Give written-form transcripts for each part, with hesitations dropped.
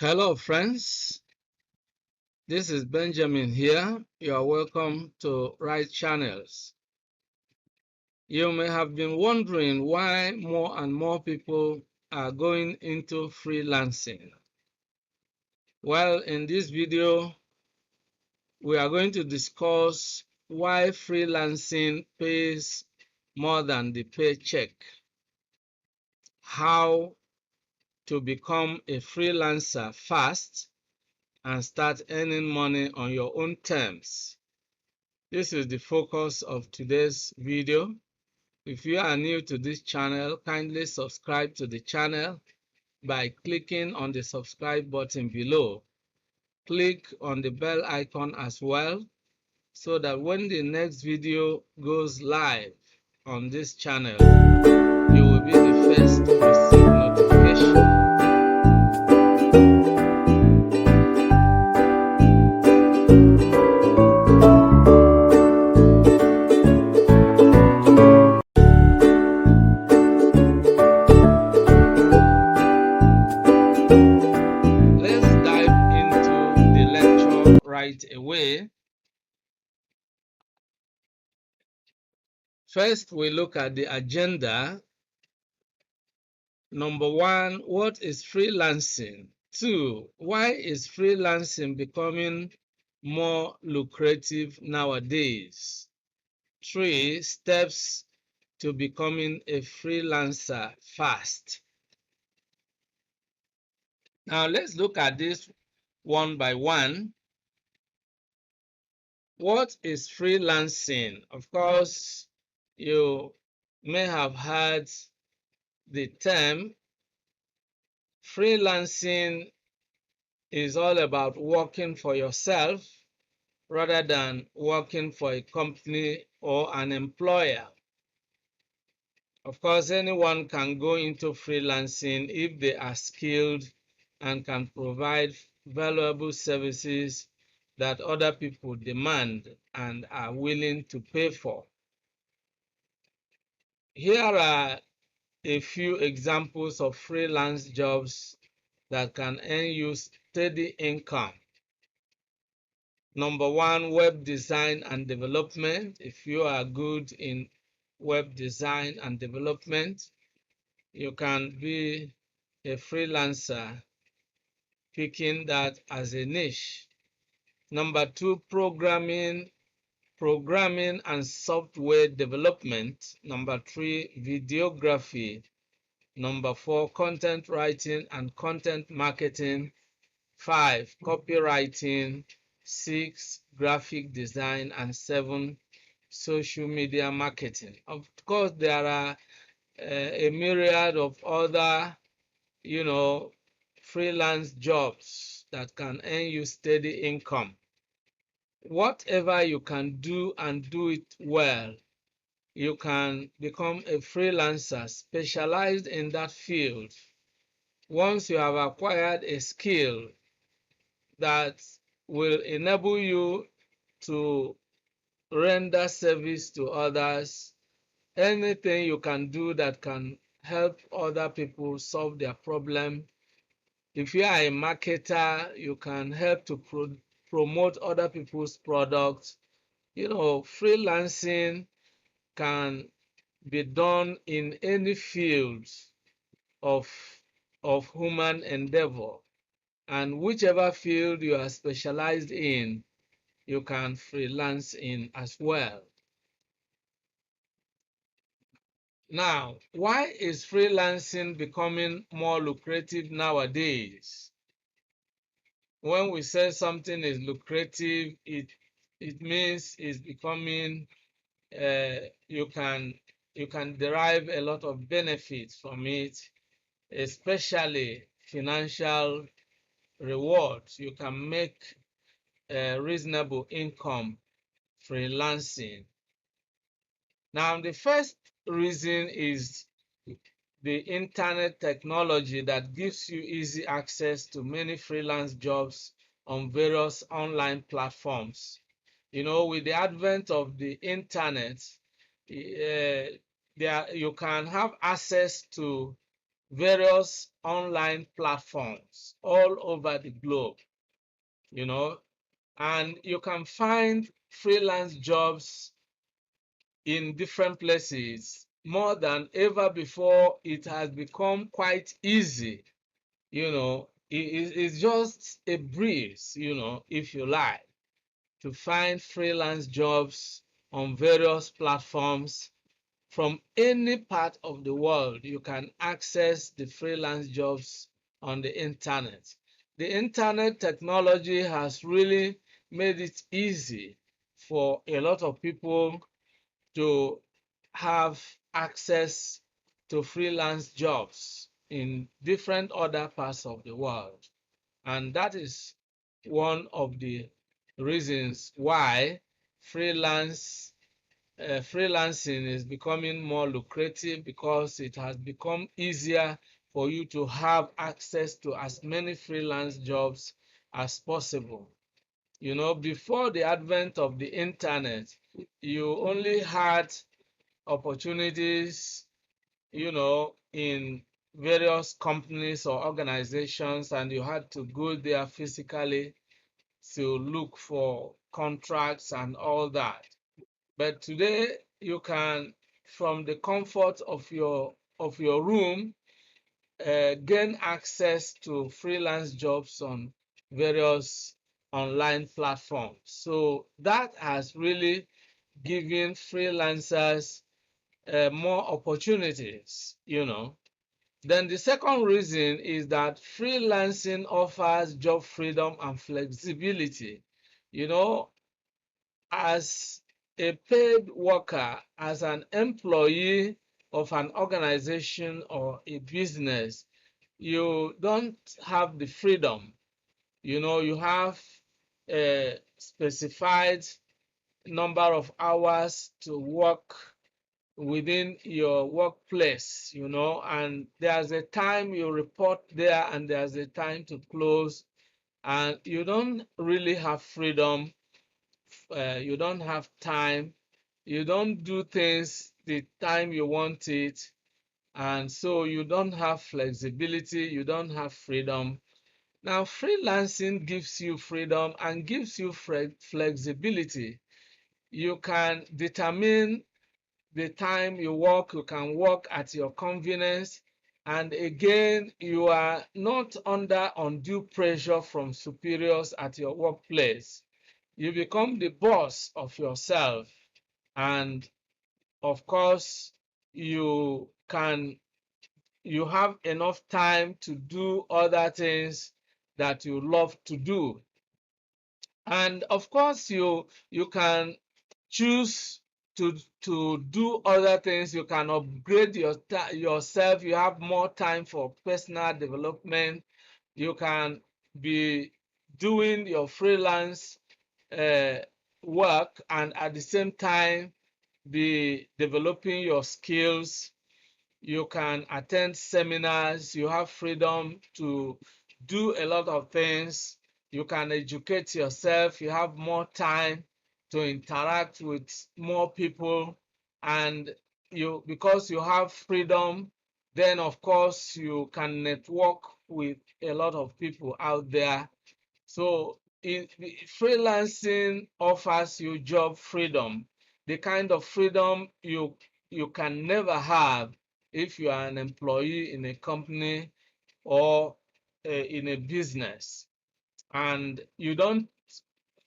Hello friends, this is Benjamin here. You are welcome to Right Channels. You may have been wondering why more and more people are going into freelancing. Well, in this video, we are going to discuss why freelancing pays more than the paycheck, how to become a freelancer fast and start earning money on your own terms. This is the focus of today's video. If you are new to this channel, kindly subscribe to the channel by clicking on the subscribe button below. Click on the bell icon as well so that when the next video goes live on this channel, you will be the first to receive notification. Right away. First, we look at the agenda. Number one, what is freelancing? Two, why is freelancing becoming more lucrative nowadays? Three, steps to becoming a freelancer fast. Now let's look at this one by one. What is freelancing? Of course, you may have heard the term. Freelancing is all about working for yourself rather than working for a company or an employer. Of course, anyone can go into freelancing if they are skilled and can provide valuable services that other people demand and are willing to pay for. Here are a few examples of freelance jobs that can earn you steady income. Number one, web design and development. If you are good in web design and development, you can be a freelancer picking that as a niche. Number two, programming and software development. Number three, videography. Number four, content writing and content marketing. 5, copywriting. 6, graphic design. And 7, social media marketing. Of course, there are a myriad of other, freelance jobs that can earn you steady income. Whatever you can do and do it well, you can become a freelancer specialized in that field. Once you have acquired a skill that will enable you to render service to others, anything you can do that can help other people solve their problem. If you are a marketer, you can help to promote other people's products. Freelancing can be done in any field of human endeavor. And whichever field you are specialized in, you can freelance in as well. Now, why is freelancing becoming more lucrative nowadays? When we say something is lucrative, it means it's becoming you can derive a lot of benefits from it, especially financial rewards. You can make a reasonable income freelancing. Now, the first reason is the internet technology that gives you easy access to many freelance jobs on various online platforms. With the advent of the internet, you can have access to various online platforms all over the globe, and you can find freelance jobs in different places more than ever before. It has become quite easy, it's just a breeze, if you like, to find freelance jobs on various platforms from any part of the world. You can access the freelance jobs on the internet. The internet technology has really made it easy for a lot of people to have access to freelance jobs in different other parts of the world. And that is one of the reasons why freelance freelancing is becoming more lucrative, because it has become easier for you to have access to as many freelance jobs as possible. Before the advent of the internet, you only had opportunities, in various companies or organizations, and you had to go there physically to look for contracts and all that. But today you can, from the comfort of your room, gain access to freelance jobs on various online platforms. So that has really given freelancers more opportunities. Then the second reason is that freelancing offers job freedom and flexibility. You know, as a paid worker, as an employee of an organization or a business, you don't have the freedom. You have a specified number of hours to work within your workplace, and there's a time you report there and there's a time to close, and you don't really have freedom. You don't have time. You don't do things the time you want it, and so you don't have flexibility. You don't have freedom. Now, freelancing gives you freedom and gives you flexibility. You can determine the time you work. You can work at your convenience. And again, you are not under undue pressure from superiors at your workplace. You become the boss of yourself. And of course, you have enough time to do other things that you love to do. And of course, you can choose to do other things. You can upgrade yourself. You have more time for personal development. You can be doing your freelance uh, work and at the same time be developing your skills. You can attend seminars. You have freedom to do a lot of things. You can educate yourself. You have more time to interact with more people. And because you have freedom, then of course you can network with a lot of people out there. So freelancing offers you job freedom, the kind of freedom you can never have if you are an employee in a company or in a business. And you don't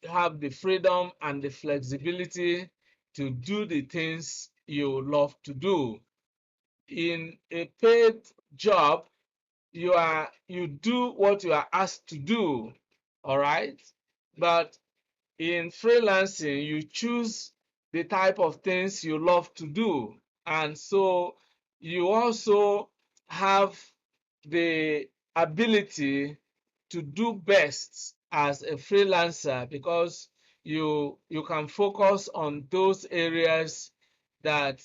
have the freedom and the flexibility to do the things you love to do. In a paid job, you do what you are asked to do, all right? But in freelancing, you choose the type of things you love to do. And so you also have the ability to do best as a freelancer, because you can focus on those areas that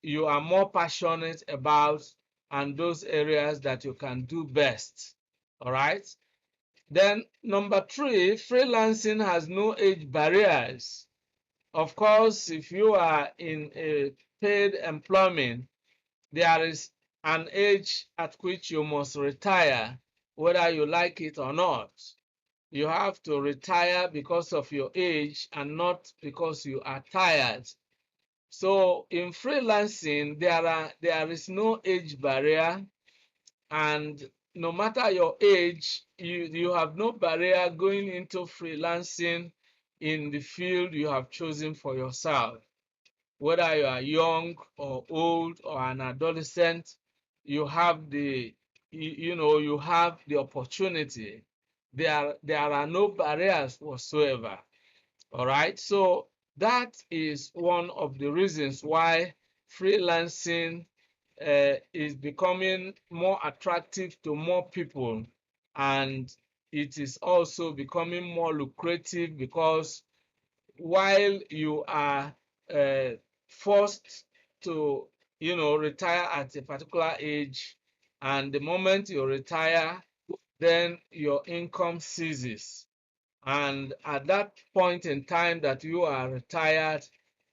you are more passionate about, and those areas that you can do best. All right. Then number three, freelancing has no age barriers. Of course, if you are in a paid employment, there is an age at which you must retire, whether you like it or not. You have to retire because of your age and not because you are tired. So in freelancing, there is no age barrier, and no matter your age, you have no barrier going into freelancing in the field you have chosen for yourself. Whether you are young or old or an adolescent, you have you have the opportunity. There are no barriers whatsoever. All right, so that is one of the reasons why freelancing is becoming more attractive to more people, and it is also becoming more lucrative because while you are uh, forced to retire at a particular age, and the moment you retire, then your income ceases, and at that point in time that you are retired,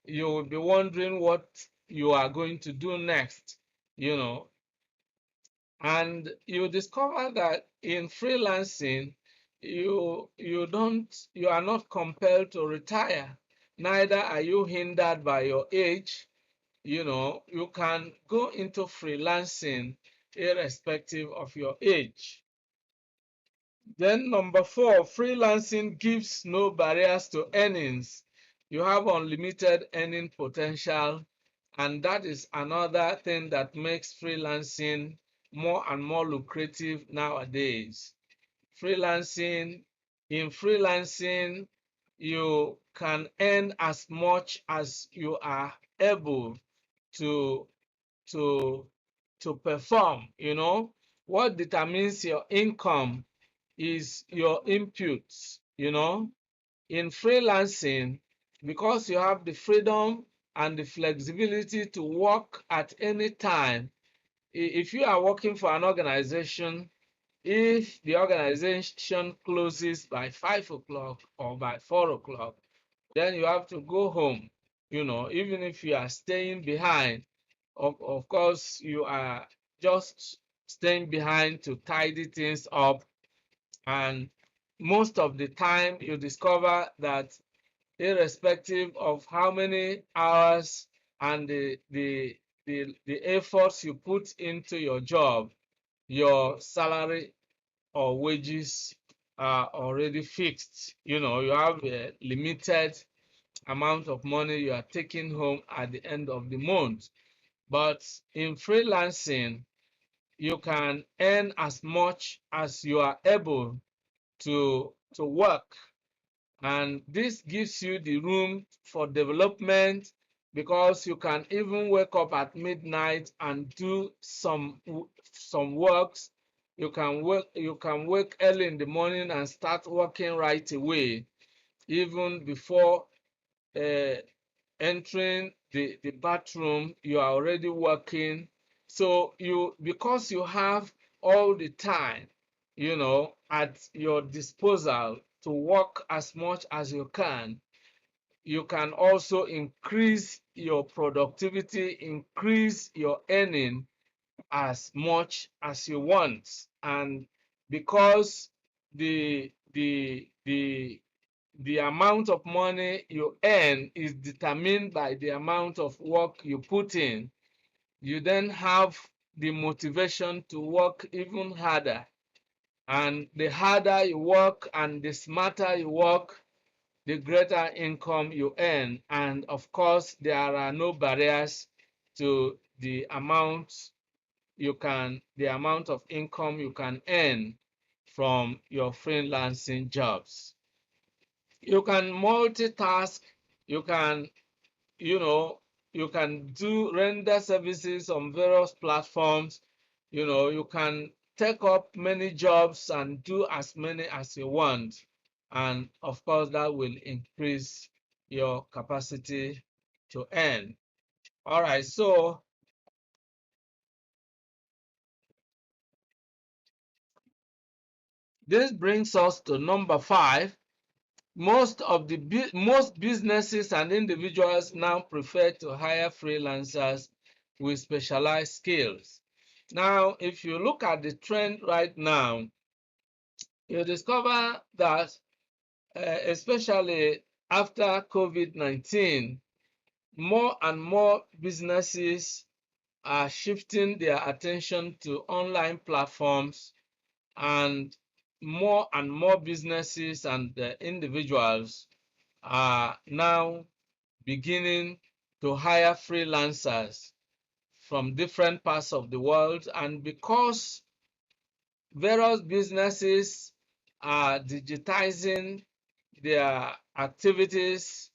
you will be wondering what you are going to do next, you know. And you discover that in freelancing, you are not compelled to retire. Neither are you hindered by your age. You can go into freelancing irrespective of your age. Then number 4, freelancing gives no barriers to earnings. You have unlimited earning potential, and that is another thing that makes freelancing more and more lucrative nowadays. Freelancing, in freelancing, you can earn as much as you are able to to to perform. What determines your income is your inputs. In freelancing, because you have the freedom and the flexibility to work at any time. If you are working for an organization, if the organization closes by 5 o'clock or by 4 o'clock, then you have to go home. Even if you are staying behind, of course, you are just staying behind to tidy things up. And most of the time, you discover that irrespective of how many hours and the efforts you put into your job, your salary or wages are already fixed. You have a limited amount of money you are taking home at the end of the month. But in freelancing, you can earn as much as you are able to work, and this gives you the room for development, because you can even wake up at midnight and do some works. You can wake early in the morning and start working right away, even before uh, entering the bathroom. You are already working. So because you have all the time at your disposal to work as much as you can also increase your productivity, increase your earning as much as you want. And because the amount of money you earn is determined by the amount of work you put in, you then have the motivation to work even harder. And the harder you work and the smarter you work, the greater income you earn. And of course, there are no barriers to the amount of income you can earn from your freelancing jobs. You can multitask. You can, you know, you can do render services on various platforms. You can take up many jobs and do as many as you want. And of course, that will increase your capacity to earn. All right, so this brings us to number 5. Most businesses and individuals now prefer to hire freelancers with specialized skills. Now, if you look at the trend right now, you discover that especially after COVID-19, more and more businesses are shifting their attention to online platforms, and more businesses and individuals are now beginning to hire freelancers from different parts of the world. And because various businesses are digitizing their activities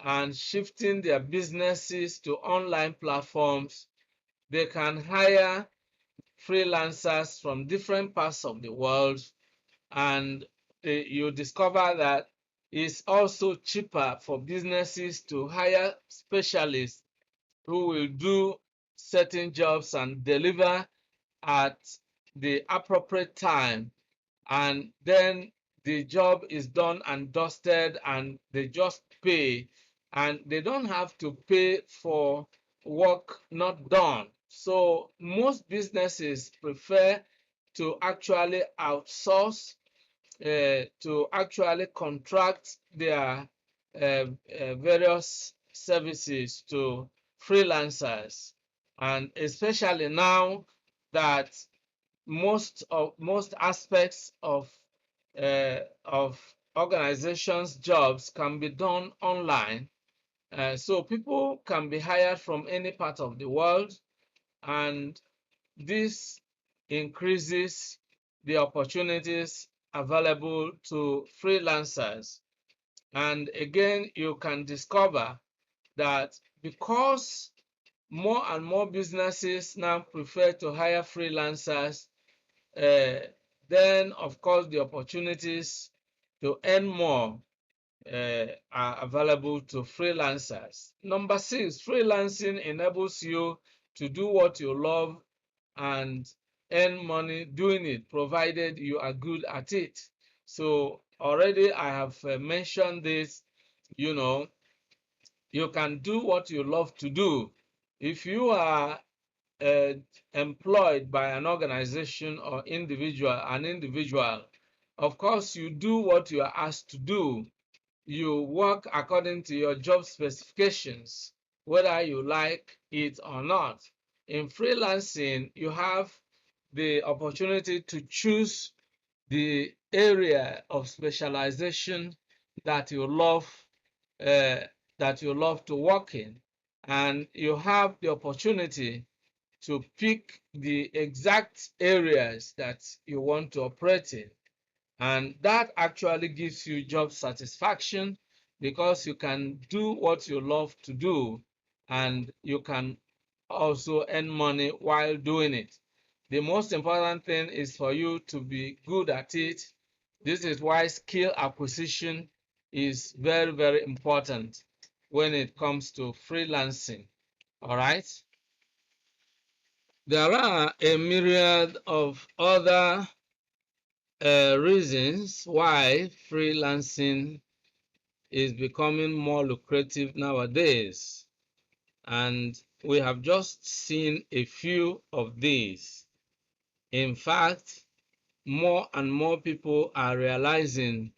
and shifting their businesses to online platforms, they can hire freelancers from different parts of the world, and you discover that it's also cheaper for businesses to hire specialists who will do certain jobs and deliver at the appropriate time, and then the job is done and dusted, and they just pay, and they don't have to pay for work not done. So most businesses prefer to actually outsource, to actually contract their various services to freelancers. And especially now that most aspects of organizations' jobs can be done online, so people can be hired from any part of the world, and this increases the opportunities available to freelancers. And again, you can discover that because more and more businesses now prefer to hire freelancers, uh, then of course the opportunities to earn more are available to freelancers. Number 6, freelancing enables you to do what you love and earn money doing it, provided you are good at it. So already I have mentioned this. You know, you can do what you love to do. If you are uh, employed by an organization or an individual, of course you do what you are asked to do. You work according to your job specifications, whether you like it or not. In freelancing, you have the opportunity to choose the area of specialization that you love, uh, to work in, and you have the opportunity to pick the exact areas that you want to operate in. And that actually gives you job satisfaction, because you can do what you love to do, and you can also earn money while doing it. The most important thing is for you to be good at it. This is why skill acquisition is very, very important when it comes to freelancing. All right. There are a myriad of other reasons why freelancing is becoming more lucrative nowadays, and we have just seen a few of these. In fact, more and more people are realizing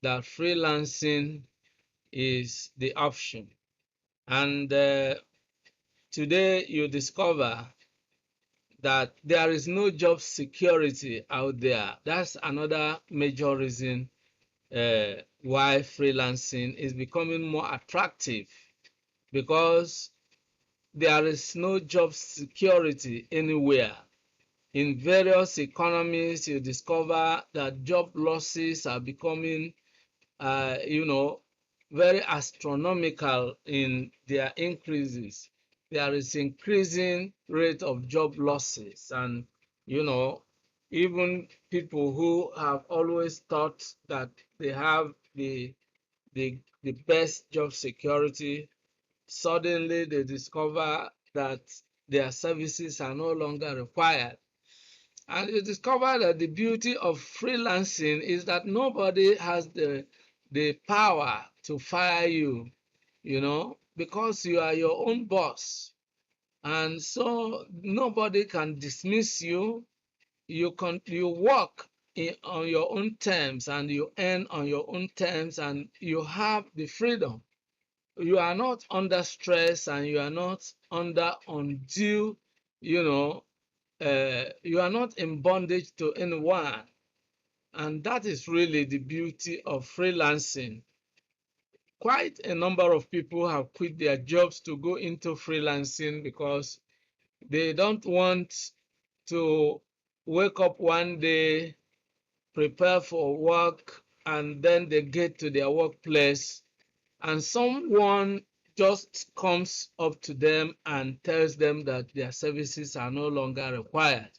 that freelancing is the option, and today you discover that there is no job security out there. That's another major reason why freelancing is becoming more attractive, because there is no job security anywhere. In various economies, you discover that job losses are becoming, very astronomical in their increases. There is increasing rate of job losses, and you know, even people who have always thought that they have the best job security, suddenly they discover that their services are no longer required. And you discover that the beauty of freelancing is that nobody has the power to fire you, because you are your own boss. And so nobody can dismiss you. You work on your own terms, and you earn on your own terms, and you have the freedom. You are not under stress, and you are not under undue, you are not in bondage to anyone. And that is really the beauty of freelancing. Quite a number of people have quit their jobs to go into freelancing because they don't want to wake up one day, prepare for work, and then they get to their workplace and someone just comes up to them and tells them that their services are no longer required.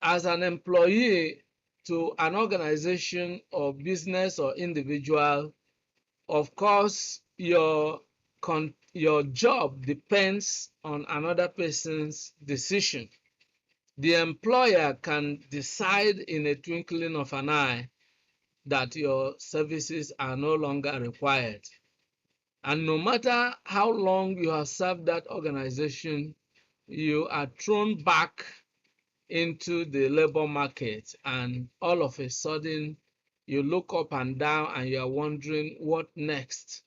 As an employee to an organization or business or individual, of course, your job depends on another person's decision. The employer can decide in a twinkling of an eye that your services are no longer required. And no matter how long you have served that organization, you are thrown back into the labor market, and all of a sudden you look up and down and you are wondering what next.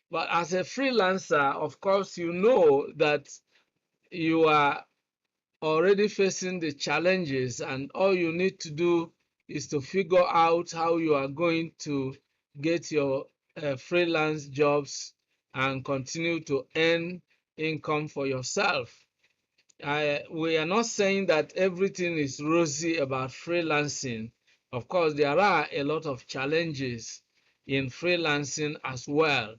But as a freelancer, of course, you know that you are already facing the challenges, and all you need to do is to figure out how you are going to get your freelance jobs and continue to earn income for yourself. We are not saying that everything is rosy about freelancing. Of course, there are a lot of challenges in freelancing as well.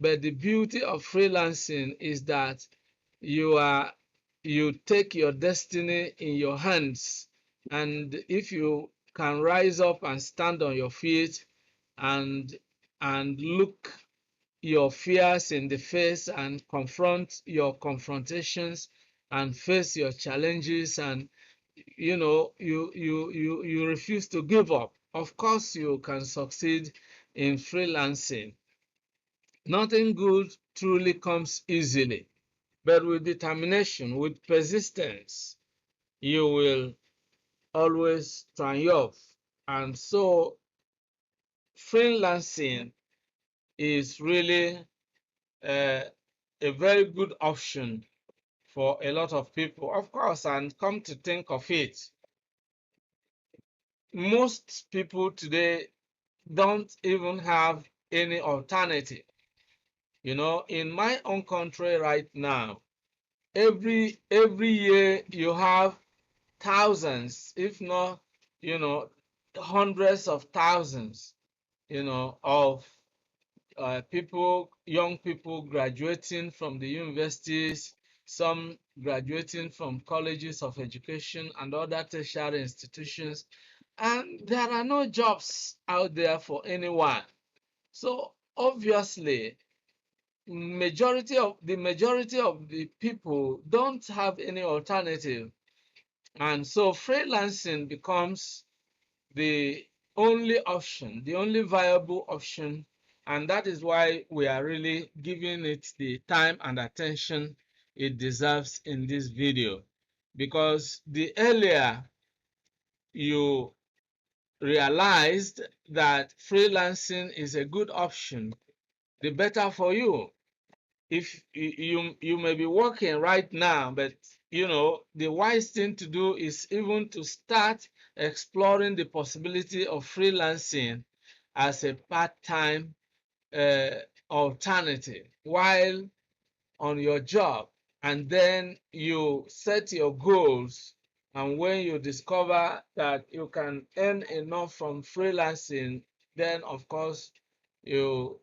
But the beauty of freelancing is that you are you take your destiny in your hands, and if you can rise up and stand on your feet and look your fears in the face and confront your confrontations and face your challenges, and you refuse to give up, of course you can succeed in freelancing. Nothing good truly comes easily, but with determination, with persistence, you will always triumph. And so freelancing is really uh, a very good option for a lot of people. Of course, and come to think of it, most people today don't even have any alternative. In my own country right now, every year you have thousands, if not, hundreds of thousands, of young people graduating from the universities, some graduating from colleges of education and other tertiary institutions, and there are no jobs out there for anyone. So obviously, majority of the people don't have any alternative, and so freelancing becomes the only option, the only viable option, and that is why we are really giving it the time and attention it deserves in this video. Because the earlier you realized that freelancing is a good option, the better for you. If you may be working right now, but the wise thing to do is even to start exploring the possibility of freelancing as a part-time uh, alternative while on your job. And then you set your goals, and when you discover that you can earn enough from freelancing, then of course you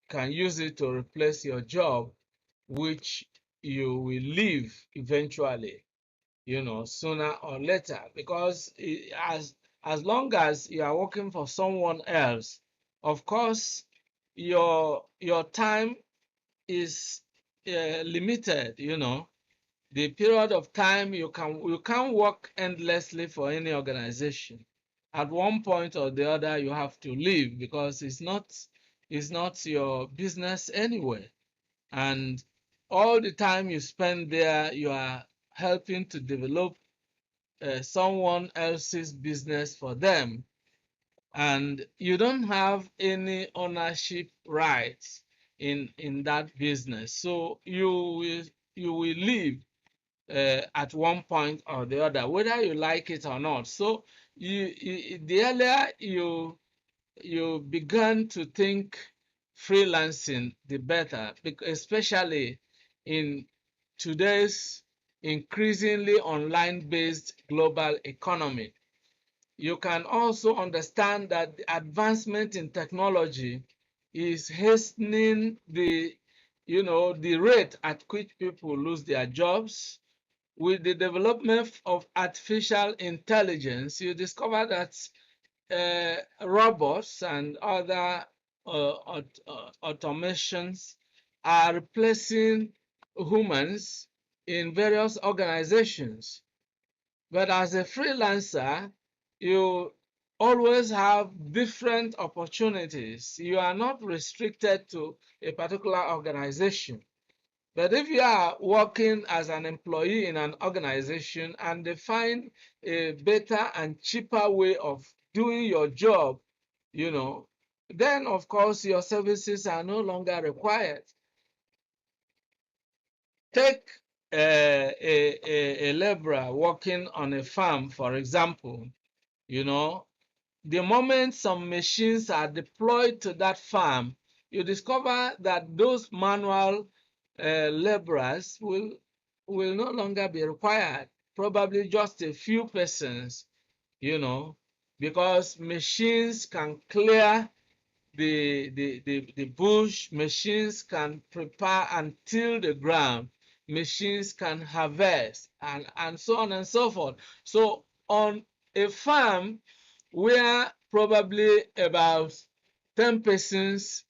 can use it to replace your job, which you will leave eventually, sooner or later. Because as long as you are working for someone else, of course, your time is limited. The period of time you can't work endlessly for any organization. At one point or the other, you have to leave because it's not your business anyway. And all the time you spend there, you are helping to develop someone else's business for them, and you don't have any ownership rights in that business. So you will leave at one point or the other, whether you like it or not. So the earlier you began to think freelancing, the better, especially in today's increasingly online-based global economy. You can also understand that the advancement in technology is hastening the rate at which people lose their jobs. With the development of artificial intelligence, you discover that robots and other automations are replacing humans in various organizations. But as a freelancer, you always have different opportunities. You are not restricted to a particular organization. But if you are working as an employee in an organization and they find a better and cheaper way of doing your job, then of course your services are no longer required. Take a laborer working on a farm, for example. The moment some machines are deployed to that farm, you discover that those manual laborers will no longer be required. Probably just a few persons, because machines can clear the bush, machines can prepare and till the ground, machines can harvest, and so on and so forth. So on a farm where probably about 10 persons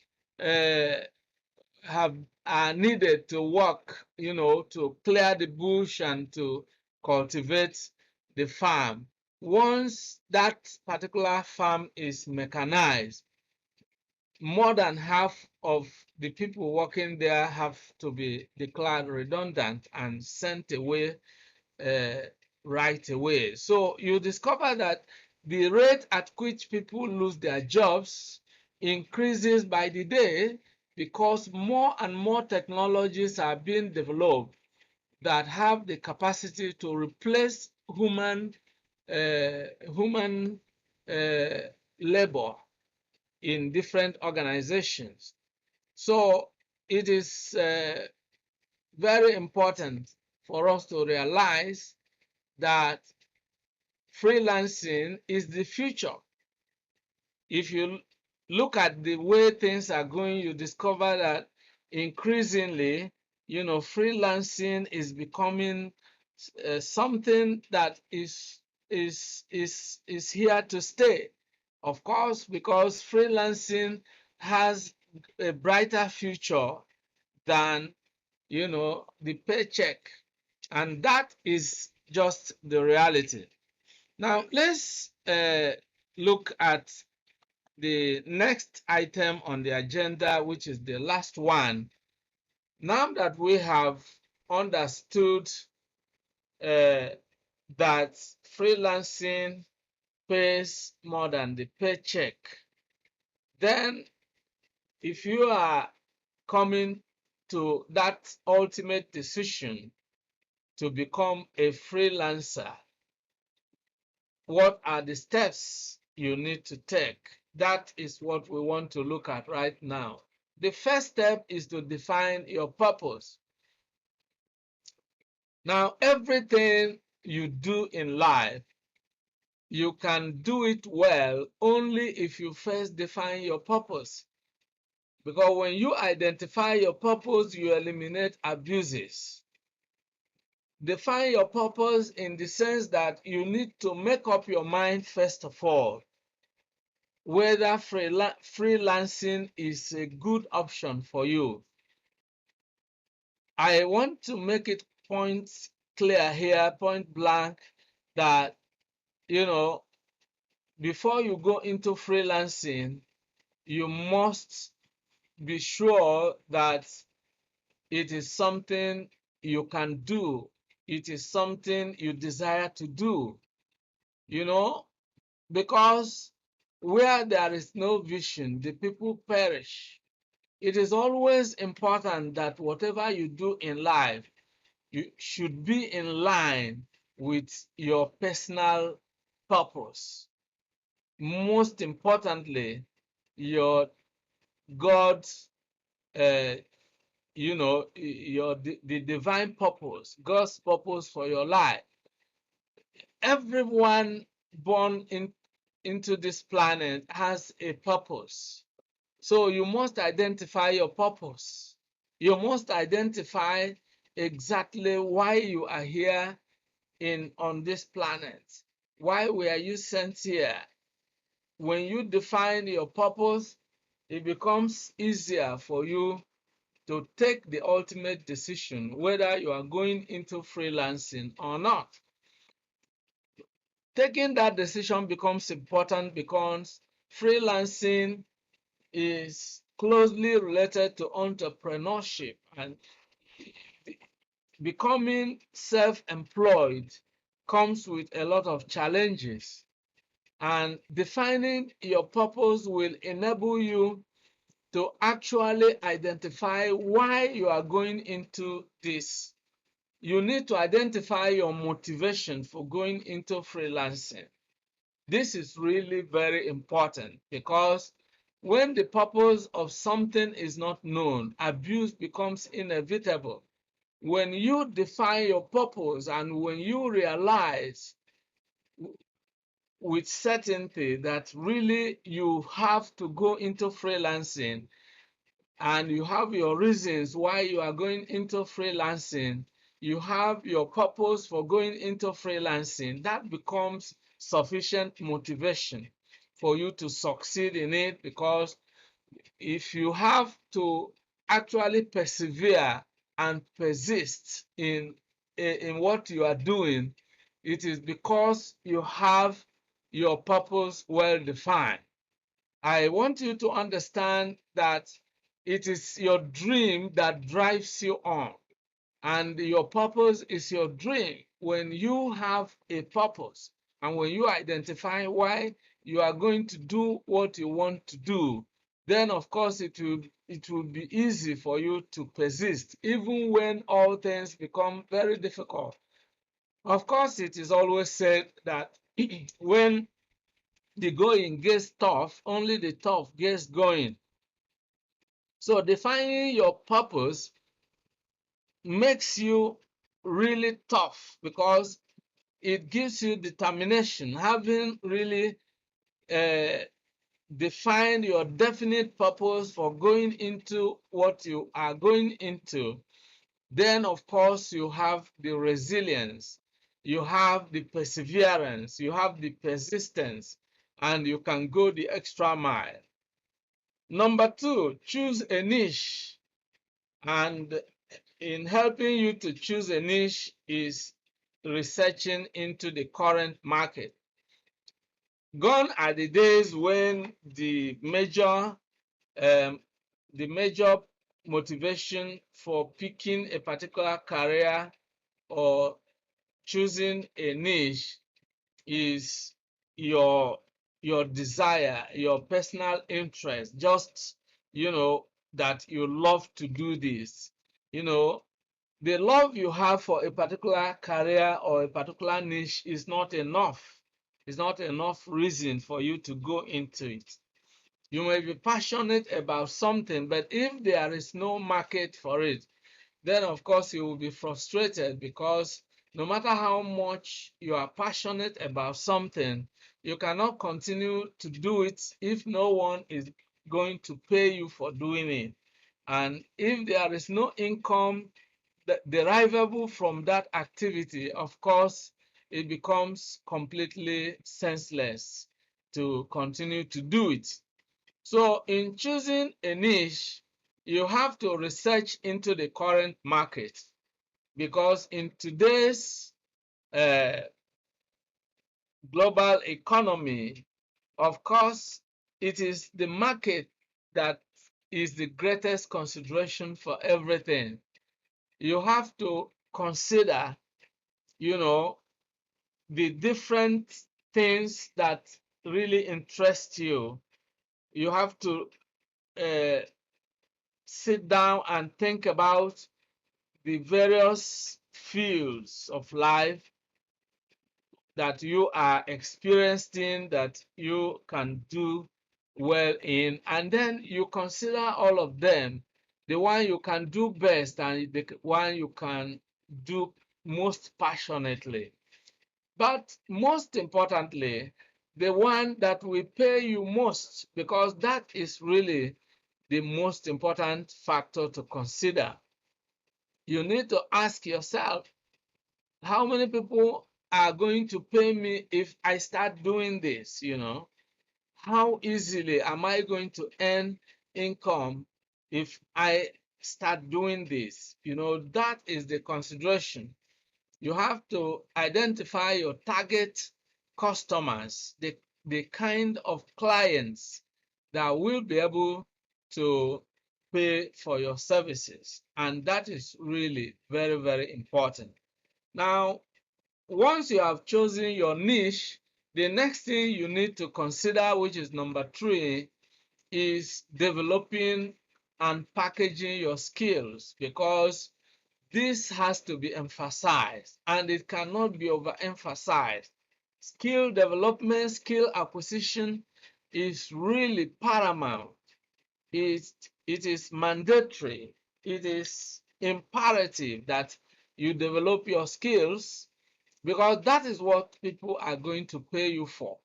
are needed to work, to clear the bush and to cultivate the farm. Once that particular farm is mechanized, more than half of the people working there have to be declared redundant and sent away right away. So you discover that the rate at which people lose their jobs increases by the day, because more and more technologies are being developed that have the capacity to replace human labor in different organizations. So it is very important for us to realize that freelancing is the future. If you look at the way things are going, you discover that increasingly, freelancing is becoming something that is here to stay. Of course, because freelancing has a brighter future than the paycheck, and that is just the reality. Now let's look at the next item on the agenda, which is the last one. Now that we have understood that freelancing pays more than the paycheck, then if you are coming to that ultimate decision to become a freelancer, what are the steps you need to take? That is what we want to look at right now. The first step is to define your purpose. Now, everything you do in life, you can do it well only if you first define your purpose. Because when you identify your purpose, you eliminate abuses. Define your purpose in the sense that you need to make up your mind, first of all, whether freelancing is a good option for you. I want to make it point clear here, point blank, that before you go into freelancing, you must be sure that it is something you can do. It is something you desire to do, you know, because where there is no vision, the people perish. It is always important that whatever you do in life, you should be in line with your personal purpose. Most importantly, your God's, the divine purpose, God's purpose for your life. Everyone born into this planet has a purpose. So you must identify your purpose. You must identify exactly why you are here on this planet. Why were you sent here? When you define your purpose, it becomes easier for you to take the ultimate decision whether you are going into freelancing or not. Taking that decision becomes important because freelancing is closely related to entrepreneurship, and becoming self-employed comes with a lot of challenges. And defining your purpose will enable you to actually identify why you are going into this. You need to identify your motivation for going into freelancing. This is really very important because when the purpose of something is not known, abuse becomes inevitable. When you define your purpose and when you realize with certainty that really you have to go into freelancing and you have your reasons why you are going into freelancing, you have your purpose for going into freelancing, that becomes sufficient motivation for you to succeed in it. Because if you have to actually persevere and persist in what you are doing, it is because you have your purpose well defined. I want you to understand that it is your dream that drives you on, and your purpose is your dream. When you have a purpose and when you identify why you are going to do what you want to do, then of course it will be easy for you to persist even when all things become very difficult. Of course, it is always said that when the going gets tough, only the tough gets going. So defining your purpose makes you really tough because it gives you determination. Having really defined your definite purpose for going into what you are going into, then of course you have the resilience, you have the perseverance, you have the persistence, and you can go the extra mile. Number two, choose a niche. And in helping you to choose a niche is researching into the current market. Gone are the days when um, the major motivation for picking a particular career or choosing a niche is your your desire, your personal interest, just that you love to do this. You know, the love you have for a particular career or a particular niche is not enough. It's not enough reason for you to go into it. You may be passionate about something, but if there is no market for it, then of course you will be frustrated because no matter how much you are passionate about something, you cannot continue to do it if no one is going to pay you for doing it. And if there is no income derivable from that activity, of course, it becomes completely senseless to continue to do it. So in choosing a niche, you have to research into the current market because in today's uh, global economy, of course, it is the market that is the greatest consideration for everything. you have to consider, the different things that really interest you. You have to uh, sit down and think about the various fields of life that you are experiencing, that you can do well in, and then you consider all of them, the one you can do best and the one you can do most passionately. But most importantly, the one that will pay you most, because that is really the most important factor to consider. You need to ask yourself, how many people are going to pay me if I start doing this? How easily am I going to earn income if I start doing this? That is the consideration. You have to identify your target customers, the kind of clients that will be able to pay for your services. And that is really very, very important. Now, once you have chosen your niche, the next thing you need to consider, which is number 3, is developing and packaging your skills, because this has to be emphasized and it cannot be overemphasized. Skill development, skill acquisition is really paramount. It is mandatory. It is imperative that you develop your skills, because that is what people are going to pay you for.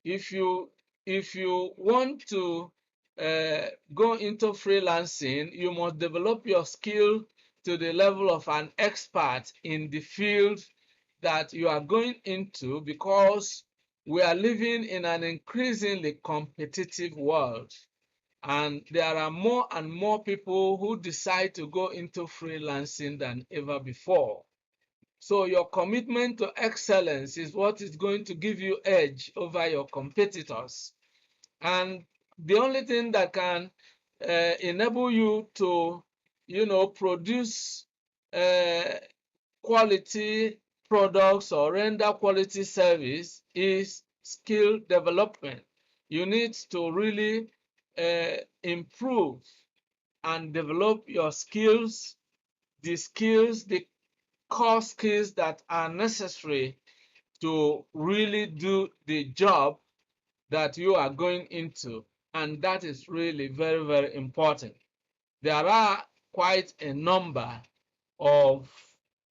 If you want to go into freelancing, you must develop your skill to the level of an expert in the field that you are going into, because we are living in an increasingly competitive world, and there are more and more people who decide to go into freelancing than ever before. So your commitment to excellence is what is going to give you edge over your competitors. And the only thing that can enable you to, produce quality products or render quality service is skill development. You need to really improve and develop your skills, the core skills that are necessary to really do the job that you are going into. And that is really very, very important. There are quite a number of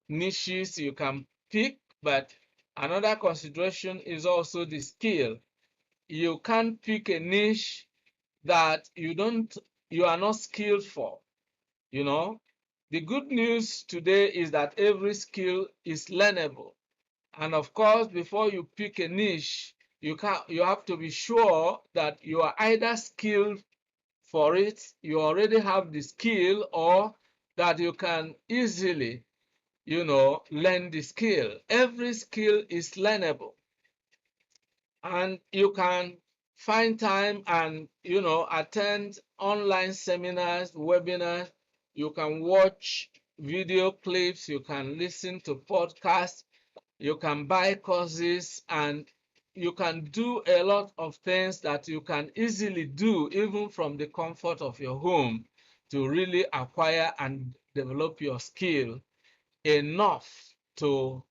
niches you can pick, but another consideration is also the skill. You can't pick a niche that you are not skilled for. The good news today is that every skill is learnable. And of course, before you pick a niche, you have to be sure that you are either skilled for it, you already have the skill, or that you can easily, learn the skill. Every skill is learnable. And you can find time and, attend online seminars, webinars. You can watch video clips, you can listen to podcasts, you can buy courses, and you can do a lot of things that you can easily do even from the comfort of your home, to really acquire and develop your skill enough to,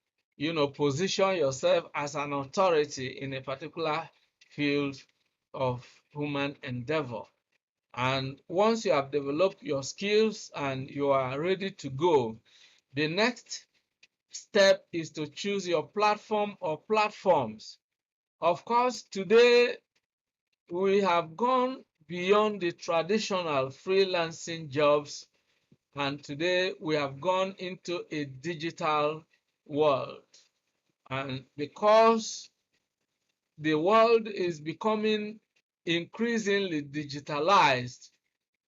position yourself as an authority in a particular field of human endeavor. And once you have developed your skills and you are ready to go, the next step is to choose your platform or platforms. Of course, today we have gone beyond the traditional freelancing jobs, and today we have gone into a digital world. And because the world is becoming increasingly digitalized,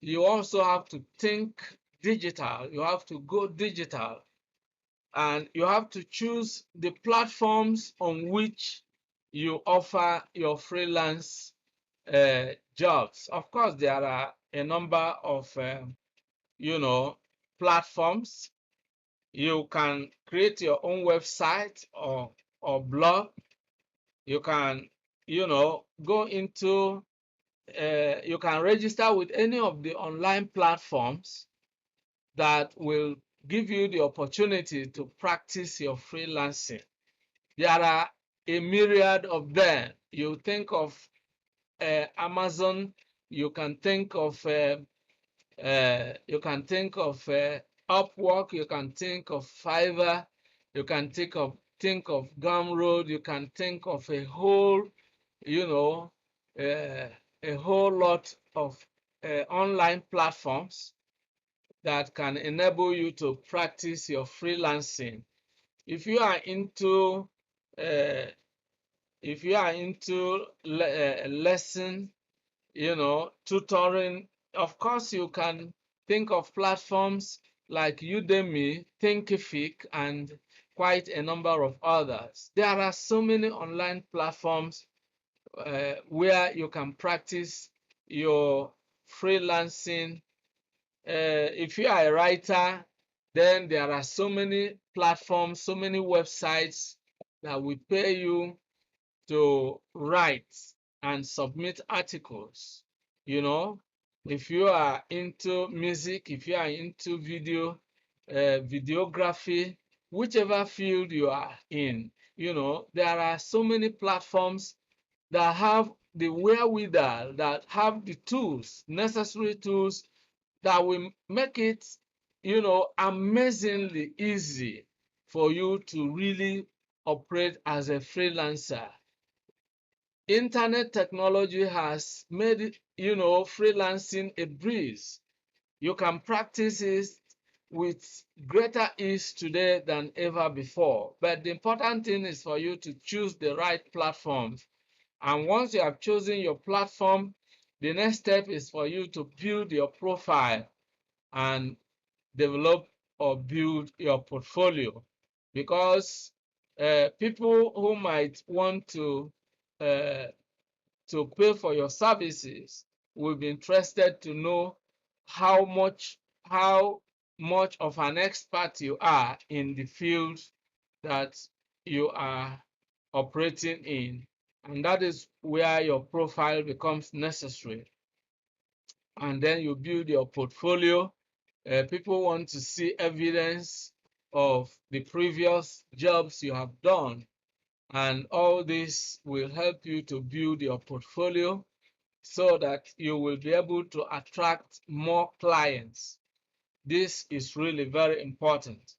you also have to think digital. You have to go digital. And you have to choose the platforms on which you offer your freelance jobs. Of course, there are a number of, platforms. You can create your own website or blog. You can, go into, you can register with any of the online platforms that will give you the opportunity to practice your freelancing. There are a myriad of them. You think of Amazon, you can think of Upwork, you can think of Fiverr, you can think of Gumroad, you can think of a whole, you know, uh, a whole lot of online platforms that can enable you to practice your freelancing. If you are into uh, lesson, tutoring, of course you can think of platforms like Udemy, Thinkific, and quite a number of others. There are so many online platforms where you can practice your freelancing. If you are a writer, then there are so many platforms, so many websites that will pay you to write and submit articles. If you are into music, if you are into videography, whichever field you are in, there are so many platforms that have the wherewithal, that have the tools, necessary tools that will make it, amazingly easy for you to really operate as a freelancer. Internet technology has made it, freelancing a breeze. You can practice it with greater ease today than ever before. But the important thing is for you to choose the right platforms. And once you have chosen your platform, the next step is for you to build your profile and develop or build your portfolio. Because people who might want uh, to pay for your services will be interested to know how much of an expert you are in the field that you are operating in. And that is where your profile becomes necessary. And then you build your portfolio. People want to see evidence of the previous jobs you have done. And all this will help you to build your portfolio so that you will be able to attract more clients. This is really very important.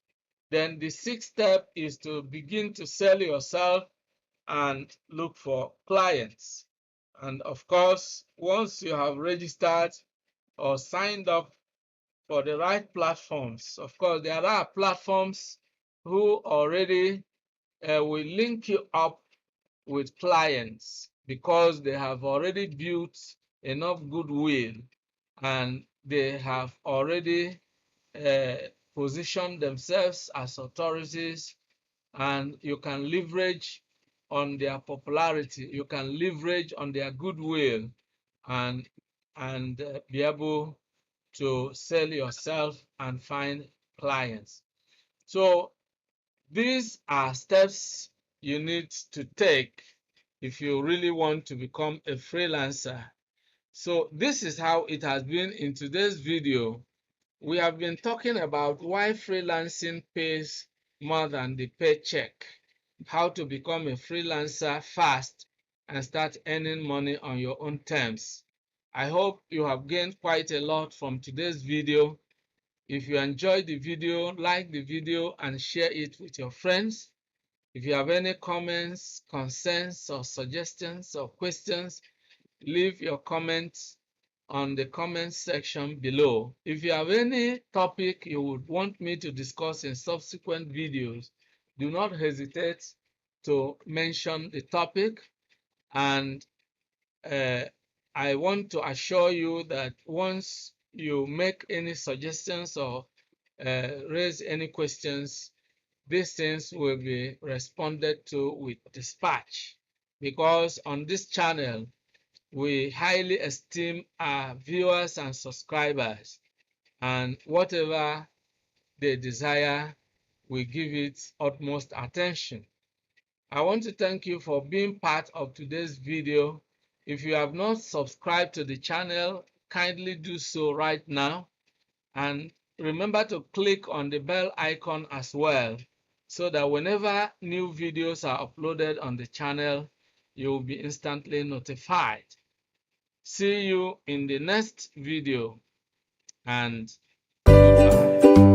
Then the sixth step is to begin to sell yourself and look for clients. And of course, once you have registered or signed up for the right platforms, of course, there are platforms who already will link you up with clients because they have already built enough goodwill and they have already uh, positioned themselves as authorities, and you can leverage on their popularity, you can leverage on their goodwill, and be able to sell yourself and find clients. So these are steps you need to take if you really want to become a freelancer. So this is how it has been in today's video. We have been talking about why freelancing pays more than the paycheck, how to become a freelancer fast and start earning money on your own terms. I hope you have gained quite a lot from today's video. If you enjoyed the video, like the video and share it with your friends. If you have any comments, concerns, or suggestions or questions, leave your comments on the comment section below. If you have any topic you would want me to discuss in subsequent videos, do not hesitate to mention the topic. And I want to assure you that once you make any suggestions or raise any questions, these things will be responded to with dispatch, because on this channel we highly esteem our viewers and subscribers, and whatever they desire, we give it utmost attention. I want to thank you for being part of today's video. If you have not subscribed to the channel, kindly do so right now. And remember to click on the bell icon as well, so that whenever new videos are uploaded on the channel, you will be instantly notified. See you in the next video, and goodbye.